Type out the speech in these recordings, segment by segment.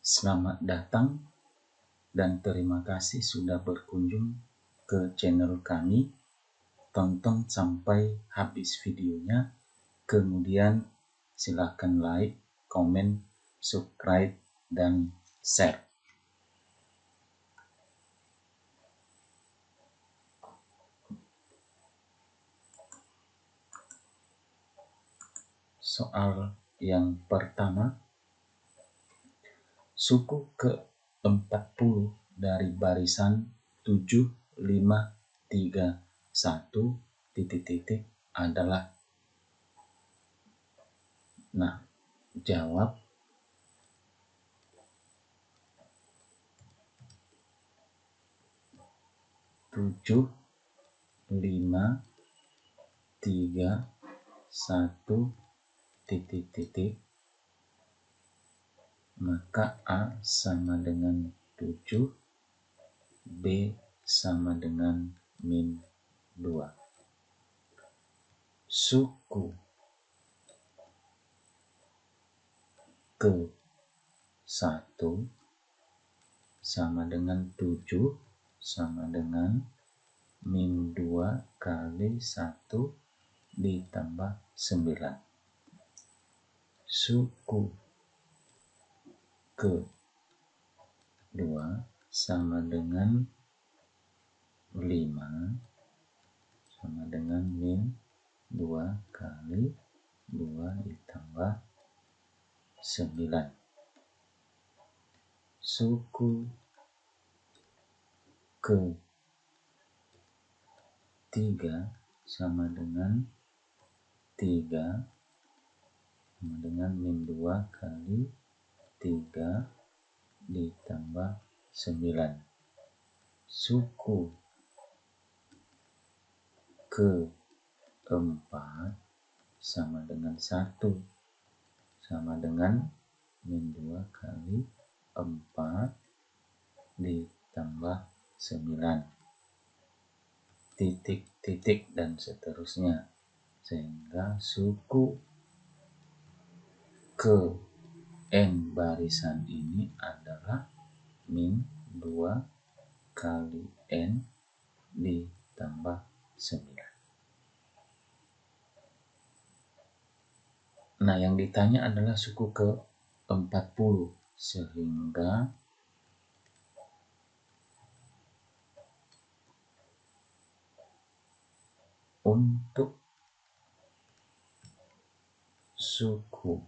Selamat datang dan terima kasih sudah berkunjung ke channel kami. Tonton sampai habis videonya, kemudian silahkan like, komen, subscribe, dan share. Soal yang pertama, suku ke-40 dari barisan 7531 adalah. Nah, jawab. Tujuh, lima, tiga, satu, maka A sama dengan 7, B sama dengan min 2. Suku ke-1 sama dengan 7 sama dengan min 2 kali 1 ditambah 9. Suku ke-2 sama dengan 5 sama dengan min 2 kali 2 ditambah 9. Suku ke-3 sama dengan 3 sama dengan min 2 kali 3 ditambah 9. Suku ke-4 sama dengan 1 sama dengan min 2 kali 4 ditambah 9. Titik dan seterusnya. Sehingga suku ke N barisan ini adalah min 2 kali N ditambah 9. Nah, yang ditanya adalah suku ke-40, sehingga untuk suku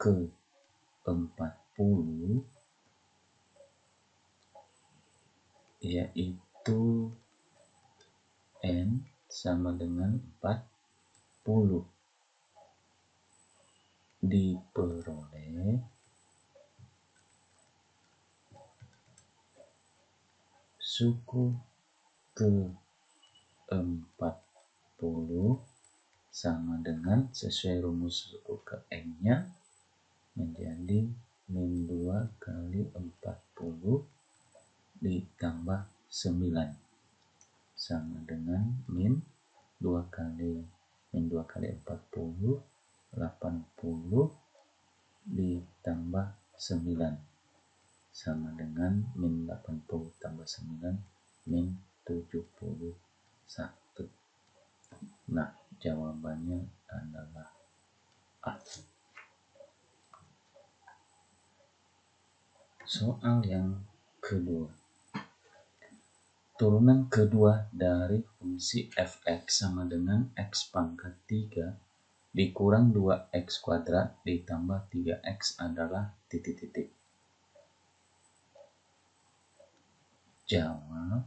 ke-40 yaitu N sama dengan 40 diperoleh suku ke-40 sama dengan sesuai rumus suku ke N-nya menjadi min 2 kali 40 ditambah 9 sama dengan min 2 kali 40 80 ditambah 9 sama dengan min 80 tambah 9 min 71. Nah, jawabannya adalah A. Soal yang kedua. Turunan kedua dari fungsi f(x) sama dengan x pangkat 3 dikurang 2x kuadrat ditambah 3x adalah Jawab.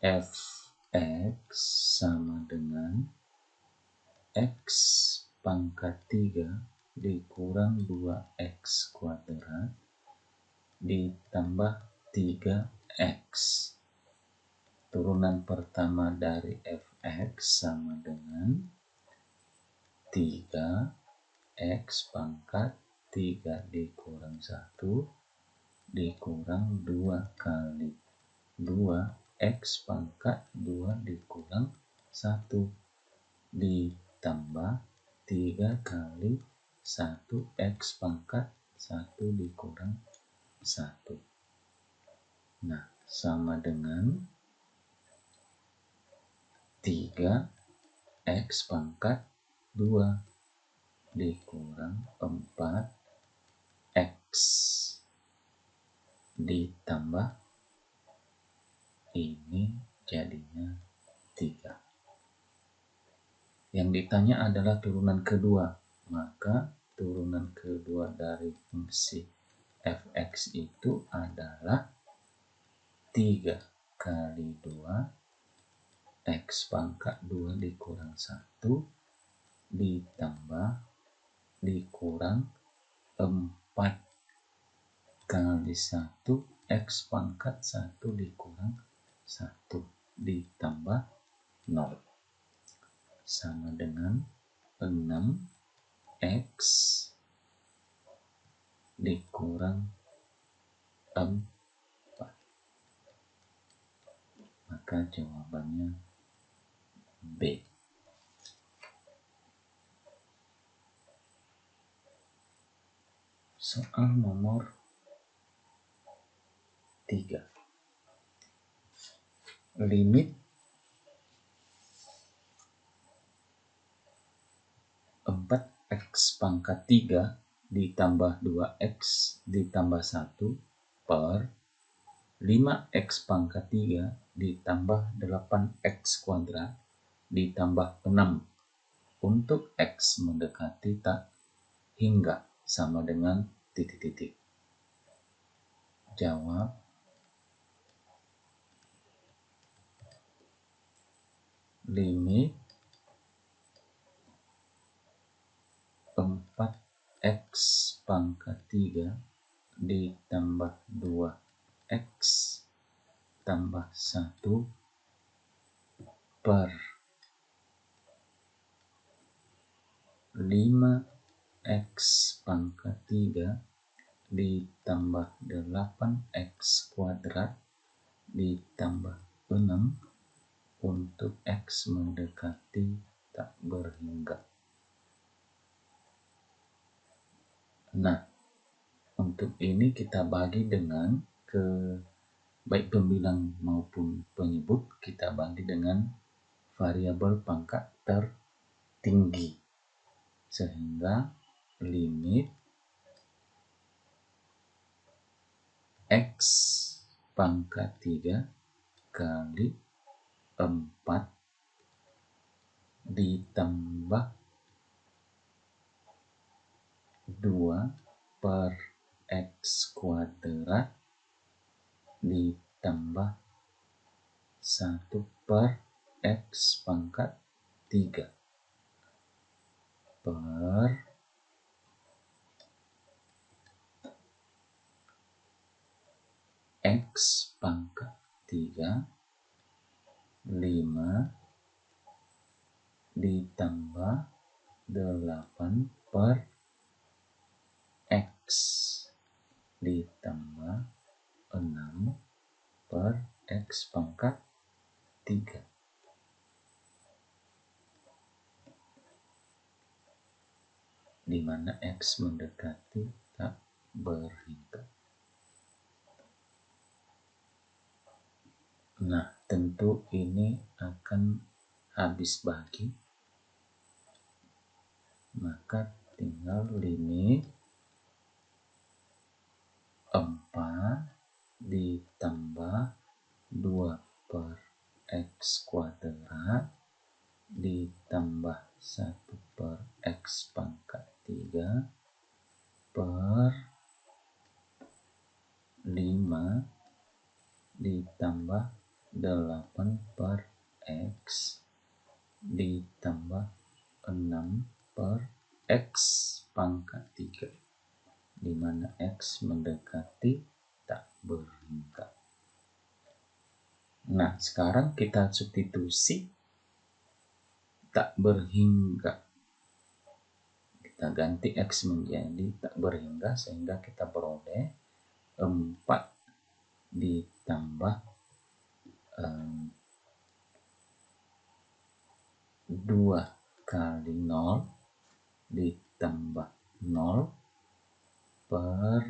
f(x) sama dengan x pangkat 3 dikurang 2x kuadrat ditambah 3x. Turunan pertama dari f(x) sama dengan 3x pangkat 3 dikurang 1 dikurang 2 kali 2x pangkat 2 dikurang 1 ditambah 3 kali 1 X pangkat 1 dikurang 1. Nah, sama dengan 3 X pangkat 2 dikurang 4 X ditambah ini jadinya 3. Yang ditanya adalah turunan kedua, maka turunan kedua dari fungsi f(x) itu adalah 3 kali 2 X pangkat 2 dikurang 1 ditambah dikurang 4 kali 1 X pangkat 1 dikurang 1 ditambah 0 sama dengan 6X dikurang 4. Maka jawabannya B. Soal nomor 3. Limit 4X pangkat 3 ditambah 2X ditambah 1 per 5X pangkat 3 ditambah 8X kuadrat ditambah 6 untuk X mendekati tak hingga sama dengan titik-titik. Jawab. Limit 4X pangkat 3 ditambah 2X tambah 1 per 5X pangkat 3 ditambah 8X kuadrat ditambah 6 untuk X mendekati tak berhingga. Nah, untuk ini kita bagi dengan baik pembilang maupun penyebut kita bagi dengan variabel pangkat tertinggi. Sehingga limit X pangkat 3 kali 4 ditambah 2 per X kuadrat ditambah 1 per X pangkat 3 per X pangkat 3 5 ditambah 8 per X ditambah 6 per X pangkat 3. Di mana X mendekati tak berhingga. Nah, tentu ini akan habis bagi. Maka tinggal limit 4 ditambah 2 per X kuadrat ditambah 1 per X pangkat 3 per 5 ditambah 8 per X ditambah 6 per X pangkat 3 di mana X mendekati tak berhingga. Nah, sekarang kita substitusi tak berhingga. Kita ganti X menjadi tak berhingga sehingga kita peroleh 4 ditambah 2 kali 0 ditambah 0 per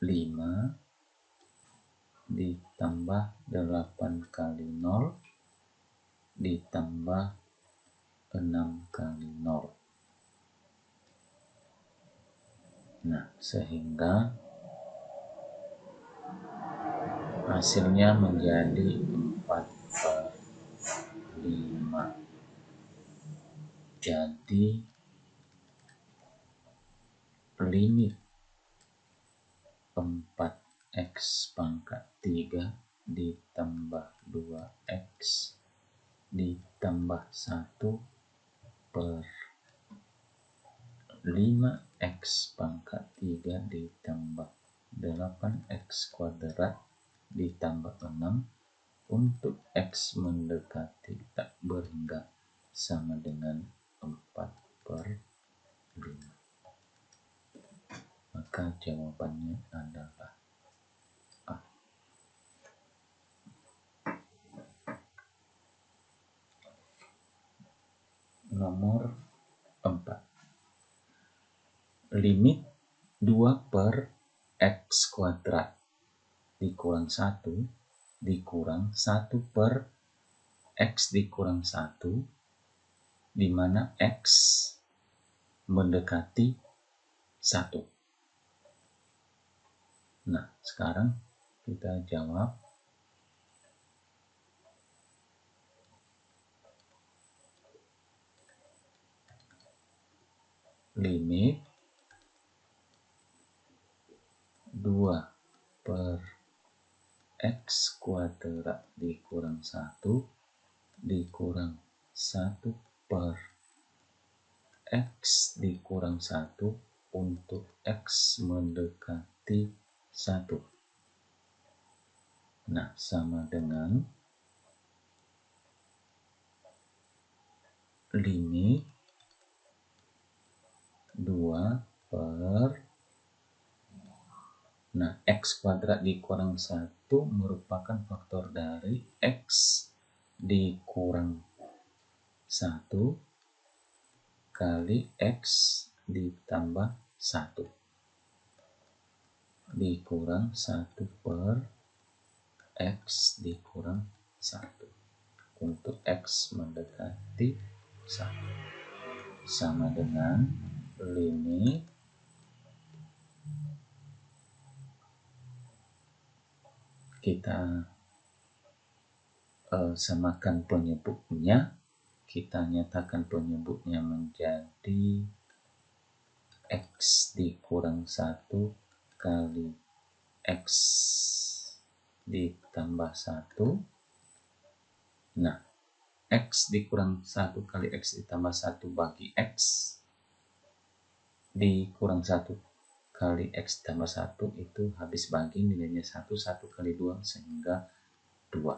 5 ditambah 8 kali 0 ditambah 6 kali 0. Nah, sehingga hasilnya menjadi 4 per 5. Jadi limit 4x pangkat 3 ditambah 2x ditambah 1 per 5x pangkat 3 ditambah 8x kuadrat ditambah 6 untuk x mendekati tak berhingga sama dengan 4 per 5. Maka jawabannya adalah A. Nomor 4. Limit 2 per x kuadrat dikurang 1 dikurang 1 per x dikurang 1, di mana x mendekati 1. Nah, sekarang kita jawab. Limit 2 per x kuadrat dikurang 1 dikurang 1 per x dikurang 1 untuk x mendekati 1. Nah, sama dengan limit 2 per, nah, x kuadrat dikurang 1 merupakan faktor dari x dikurang 1 kali x ditambah 1 dikurang 1 per x dikurang 1 untuk x mendekati 1 sama dengan limit kita samakan penyebutnya, kita nyatakan penyebutnya menjadi x dikurang 1 kali x ditambah 1. Nah, x dikurang 1 kali x ditambah 1 bagi x dikurang 1 kali x tambah 1 itu habis bagi nilainya 1 kali 2 sehingga 2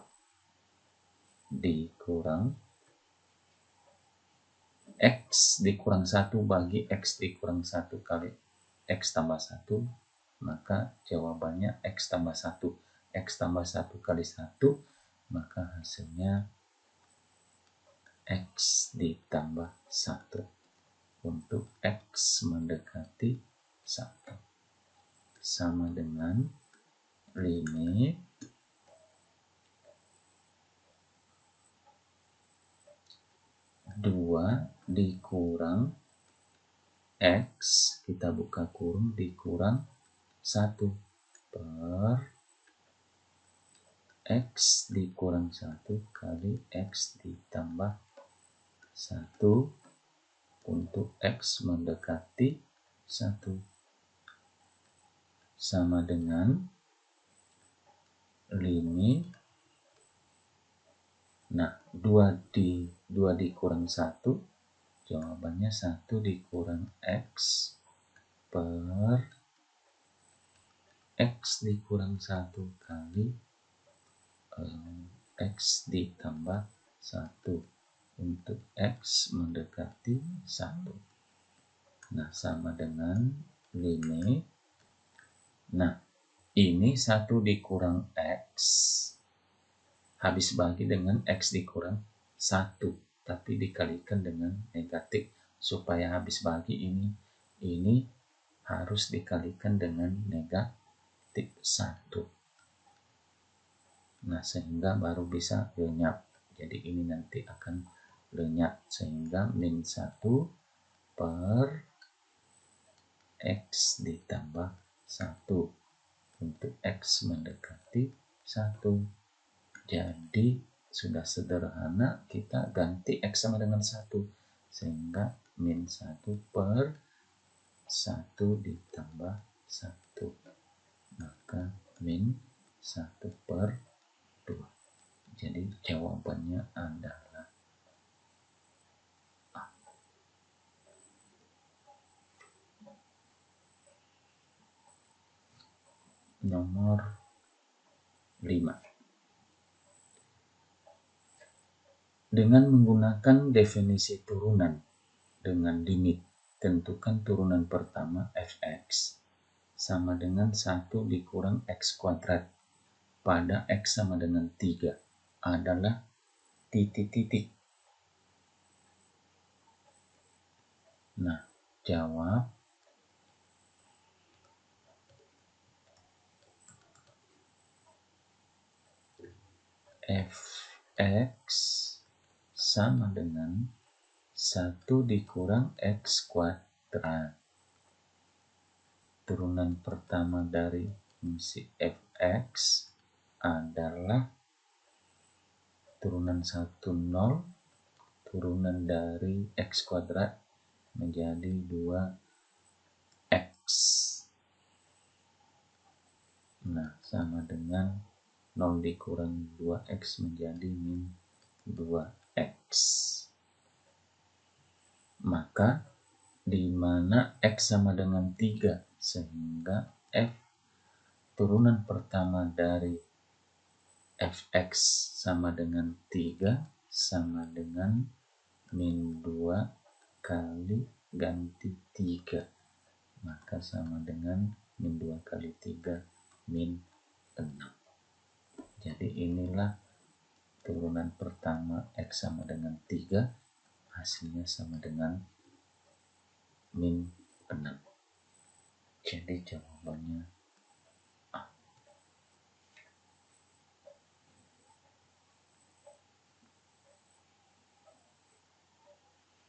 dikurang x dikurang 1 bagi x dikurang 1 kali x tambah 1, maka jawabannya x tambah 1. X tambah 1 kali 1, maka hasilnya x ditambah 1 untuk x mendekati 1 sama dengan limit 2 dikurang x, kita buka kurung, dikurang 1 per x dikurang 1 kali x ditambah 1 untuk x mendekati 1 sama dengan limit, nah 2 dikurang 1, jawabannya 1 dikurang x per x dikurang 1 kali x ditambah 1 untuk x mendekati 1. Nah, sama dengan limit, nah ini 1 dikurang x habis bagi dengan x dikurang 1. tapi dikalikan dengan negatif. Supaya habis bagi ini harus dikalikan dengan negatif 1. Nah, sehingga baru bisa lenyap. Jadi ini nanti akan lenyap, sehingga min 1 per X ditambah 1 untuk X mendekati 1. Jadi sudah sederhana, kita ganti X sama dengan 1, sehingga min 1 per 1 ditambah 1, maka min 1 per 2. Jadi jawabannya adalah A. Nomor 5. Dengan menggunakan definisi turunan dengan limit, tentukan turunan pertama fx sama dengan 1 dikurang x kuadrat pada x sama dengan 3 adalah titik-titik. Nah, jawab fx sama dengan 1 dikurang x kuadrat. Turunan pertama dari fungsi fx adalah turunan 1 0, turunan dari x kuadrat menjadi 2x. Nah, sama dengan 0 dikurang 2x menjadi min 2x. Maka di mana x sama dengan 3, sehingga f turunan pertama dari fx sama dengan 3 sama dengan min 2 kali ganti 3, maka sama dengan min 2 kali 3 min 6. Jadi inilah turunan pertama x sama dengan 3, hasilnya sama dengan min 6. Jadi jawabannya A.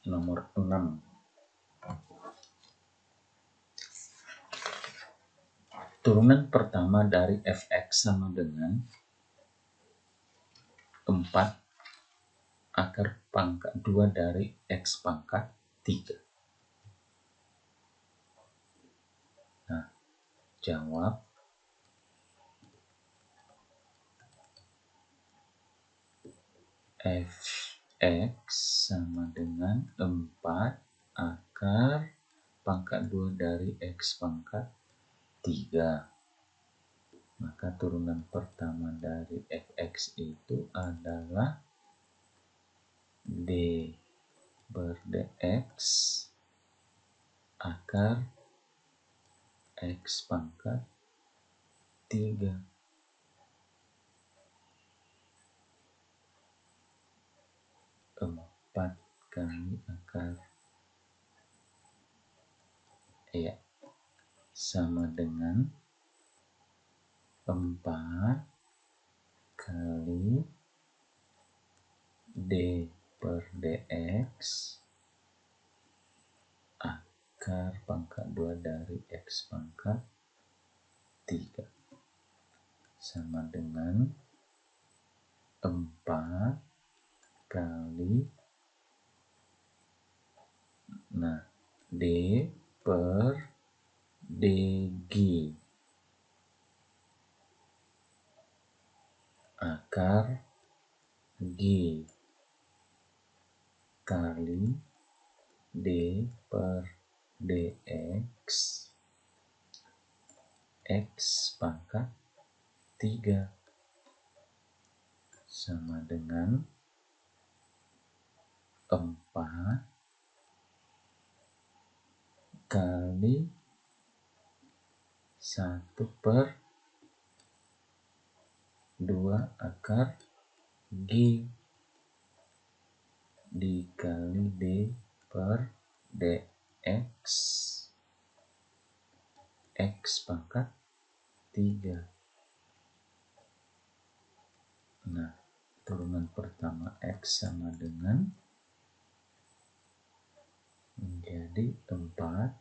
Nomor 6. Turunan pertama dari fx sama dengan 4 akar pangkat 2 dari x pangkat 3. Nah, jawab fx sama dengan 4 akar pangkat 2 dari x pangkat 3. Maka turunan pertama dari fx itu adalah d per dx akar x pangkat 3. 4 kali akar sama dengan 4 kali d per dx akar pangkat 2 dari x pangkat 3 sama dengan 4 kali d per dg akar g kali d per dx x pangkat 3 sama dengan 4 kali 1 per 2 akar g dikali D per dx, x pangkat 3. Nah, turunan pertama x sama dengan menjadi 4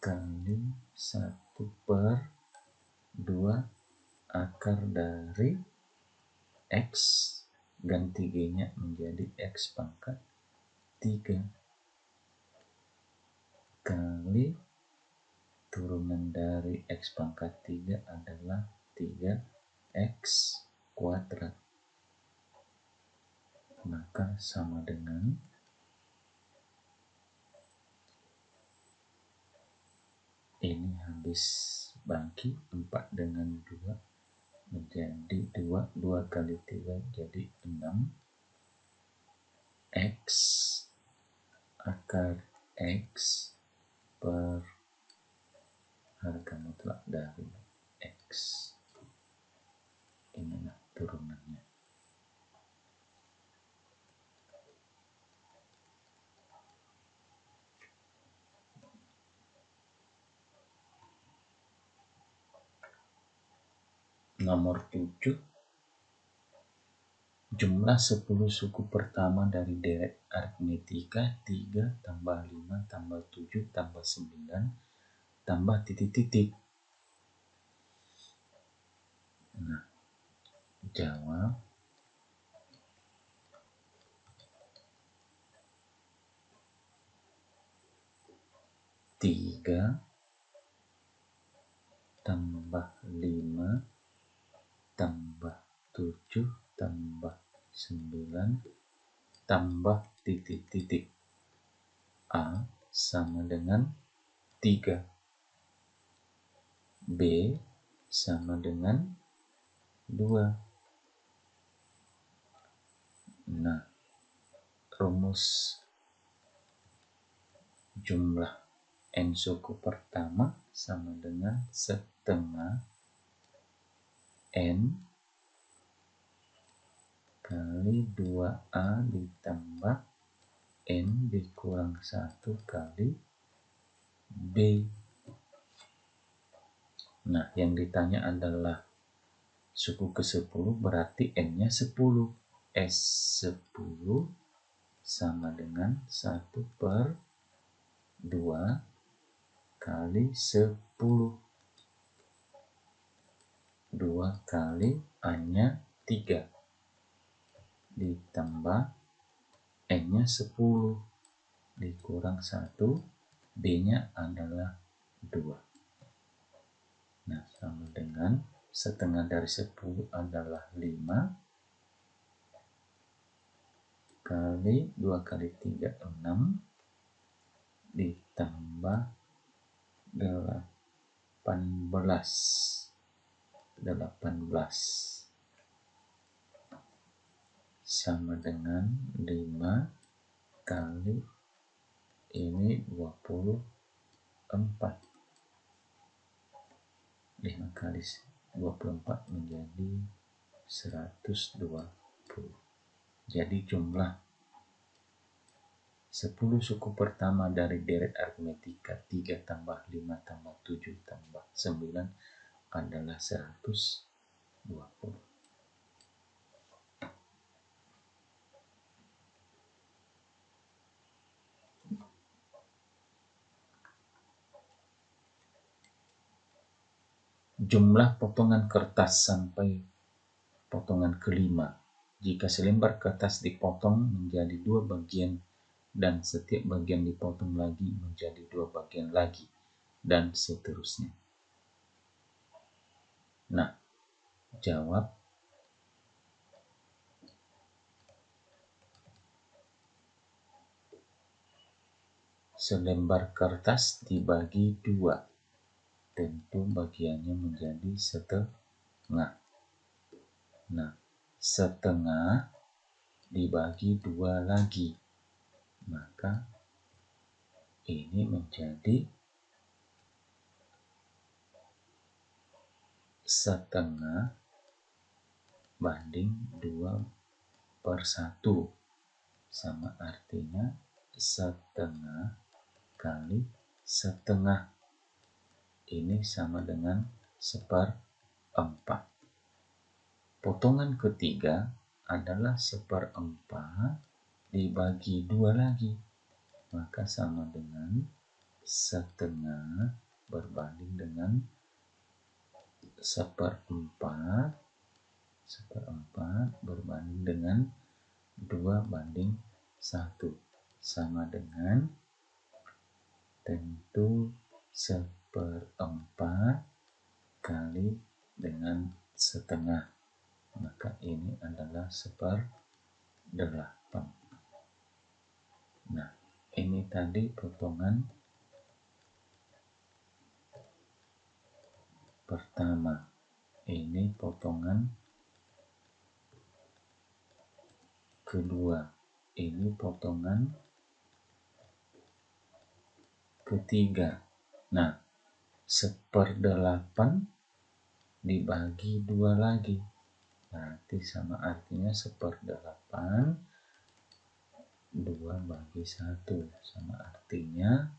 kali 1 per 2 akar dari x, ganti g-nya menjadi x pangkat 3 kali turunan dari x pangkat 3 adalah 3x kuadrat. Maka sama dengan ini habis bagi 4 dengan 2 menjadi 2, 2 kali 3 jadi 6 x akar x per harga mutlak dari x. Inilah turunannya. Nomor 7, jumlah 10 suku pertama dari deret aritmetika 3 tambah 5 tambah 7 tambah 9 tambah titik-titik. Nah, jawab tiga tambah 5 tambah 7 tambah 9 tambah titik-titik. A sama dengan 3. B sama dengan 2. Nah, rumus jumlah n suku pertama sama dengan setengah n kali 2A ditambah n dikurang 1 kali B. Nah, yang ditanya adalah suku ke-10 berarti n-nya 10. S10 sama dengan 1 per 2 kali 10. 2 kali A-nya 3 ditambah N-nya 10 dikurang 1, B-nya adalah 2. Nah, sama dengan setengah dari 10 adalah 5 kali 2 kali 3, 6 ditambah 18 sama dengan 5 kali ini 24. 5 kali 24 menjadi 120. Jadi jumlah 10 suku pertama dari deret aritmetika 3 tambah 5 tambah 7 tambah 9 adalah 120. Jumlah potongan kertas sampai potongan kelima. Jika selembar kertas dipotong menjadi 2 bagian dan setiap bagian dipotong lagi menjadi 2 bagian lagi, dan seterusnya. Nah, jawab selembar kertas dibagi 2, tentu bagiannya menjadi setengah. Nah, setengah dibagi 2 lagi, maka ini menjadi setengah banding 2 1/1 sama artinya setengah kali setengah. Ini sama dengan 1/4. Potongan ketiga adalah 1/4 dibagi 2 lagi. Maka sama dengan setengah berbanding dengan 1/4. 1/4 berbanding dengan 2/1. Sama dengan tentu 1/4 kali dengan setengah. Maka ini adalah 1/8. Nah, ini tadi potongan pertama. Ini potongan kedua. Ini potongan ketiga. Nah, 1/8 dibagi 2 lagi. Berarti sama artinya 1/8 2/1. Sama artinya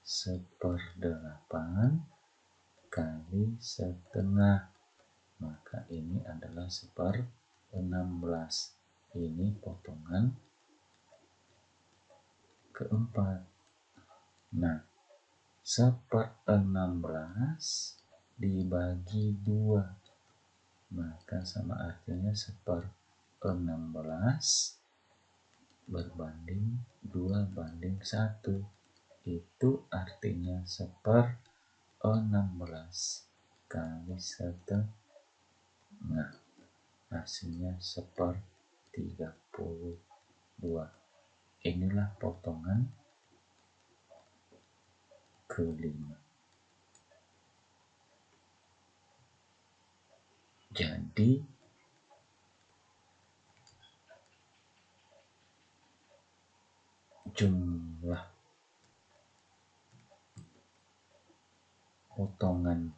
1/8 kali setengah. Maka ini adalah 1/16. Ini potongan keempat. Nah, 1/16 dibagi 2. Maka sama artinya 1/16 berbanding 2/1. Itu artinya 1/16 kali setengah. Hasilnya 1/32. Inilah potongan kelima. Jadi jumlah potongan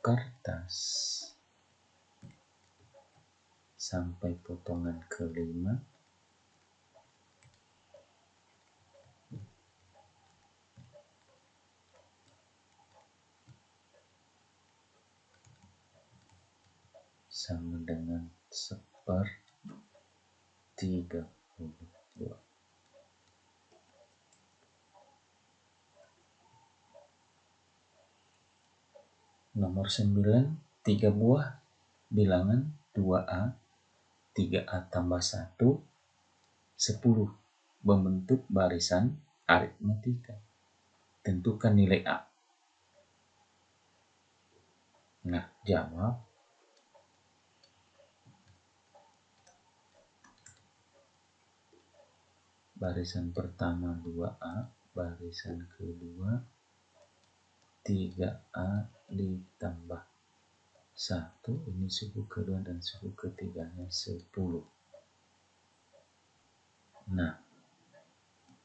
kertas sampai potongan kelima sama dengan 1/32. Nomor 9, 3 buah bilangan 2A, 3A tambah 1, 10 membentuk barisan aritmetika. Tentukan nilai A. Nah, jawab. Barisan pertama 2A, barisan kedua 3A ditambah 1, ini suku kedua dan suku ketiganya 10. Nah,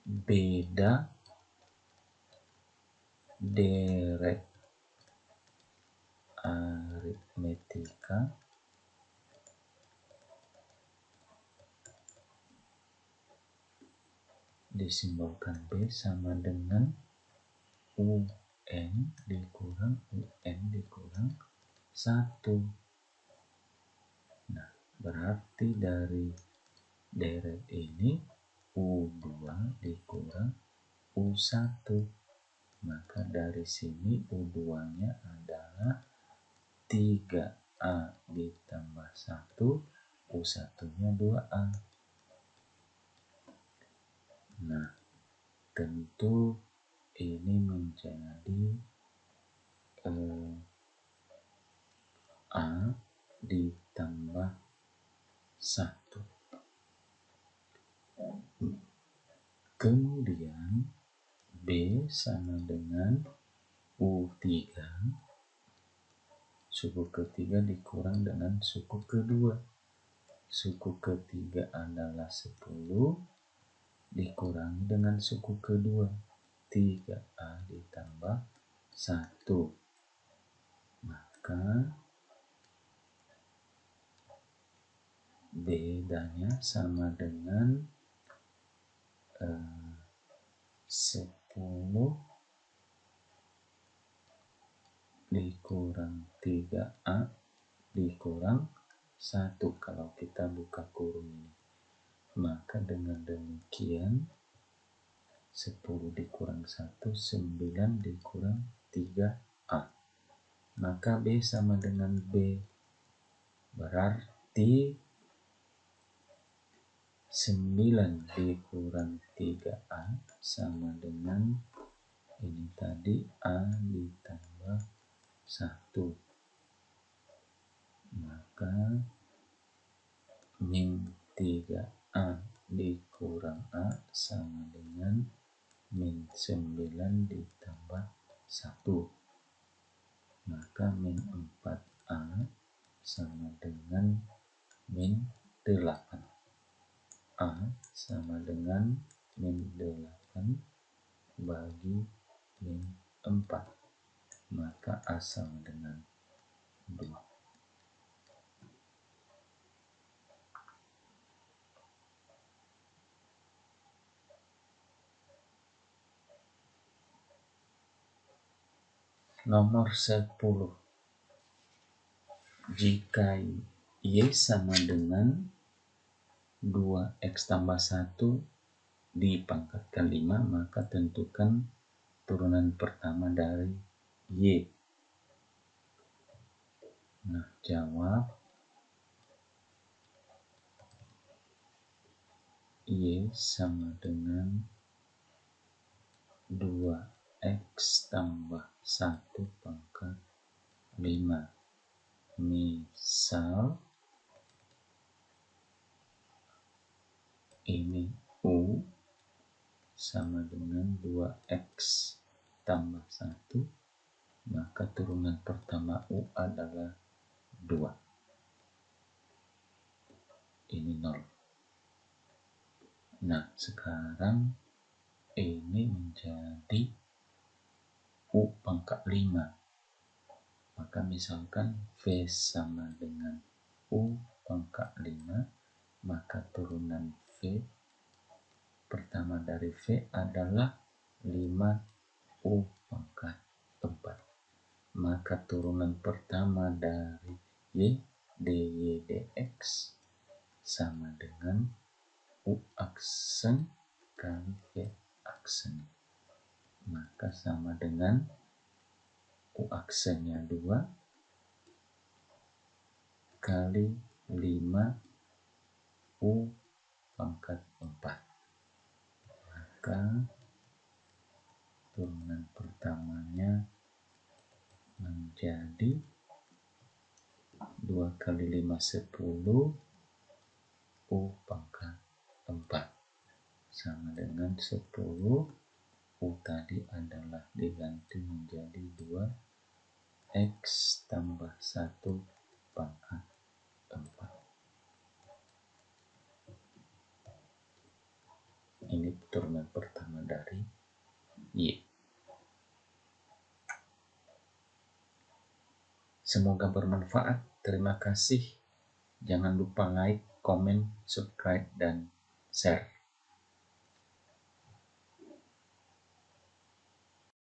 beda deret aritmetika disimbolkan B sama dengan UN dikurang UN dikurang 1. Nah, berarti dari deret ini U2 dikurang U1. Maka dari sini U2-nya adalah 3A ditambah 1, U1-nya 2A. Nah, tentu ini menjadi A ditambah 1. Kemudian B sama dengan U3, suku ketiga dikurang dengan suku kedua. Suku ketiga adalah 10 dikurangi dengan suku kedua, 3A ditambah 1. Maka bedanya sama dengan 10 dikurang 3A dikurang 1 kalau kita buka kurung ini. Maka dengan demikian 10 dikurang 1, 9 dikurang 3A. Maka B sama dengan B. Berarti 9 dikurang 3A sama dengan ini tadi A ditambah 1. Maka min 3A dikurang A sama dengan min 9 ditambah 1. Maka min 4A sama dengan min 8. A sama dengan min 8 bagi min 4. Maka A sama dengan 2. Nomor 10. Jika Y sama dengan 2X tambah 1 dipangkatkan 5, maka tentukan turunan pertama dari Y. Nah, jawab Y sama dengan 2X tambah 1 pangkat 5. Misal ini U sama dengan 2X tambah 1, maka turunan pertama U adalah 2. Ini 0. Nah, sekarang ini menjadi U pangkat 5. Maka misalkan V sama dengan U pangkat 5, maka turunan V pertama dari V adalah 5U pangkat 4. Maka turunan pertama dari Y, dy dx sama dengan U aksen kali V aksen. Maka sama dengan U aksennya 2 kali 5U pangkat 4. Maka turunan pertamanya menjadi 2 kali 5 10 U pangkat 4 sama dengan 10. U tadi adalah diganti menjadi 2X tambah 1 pangkat 4. Ini turunan pertama dari Y. Semoga bermanfaat. Terima kasih. Jangan lupa like, komen, subscribe, dan share.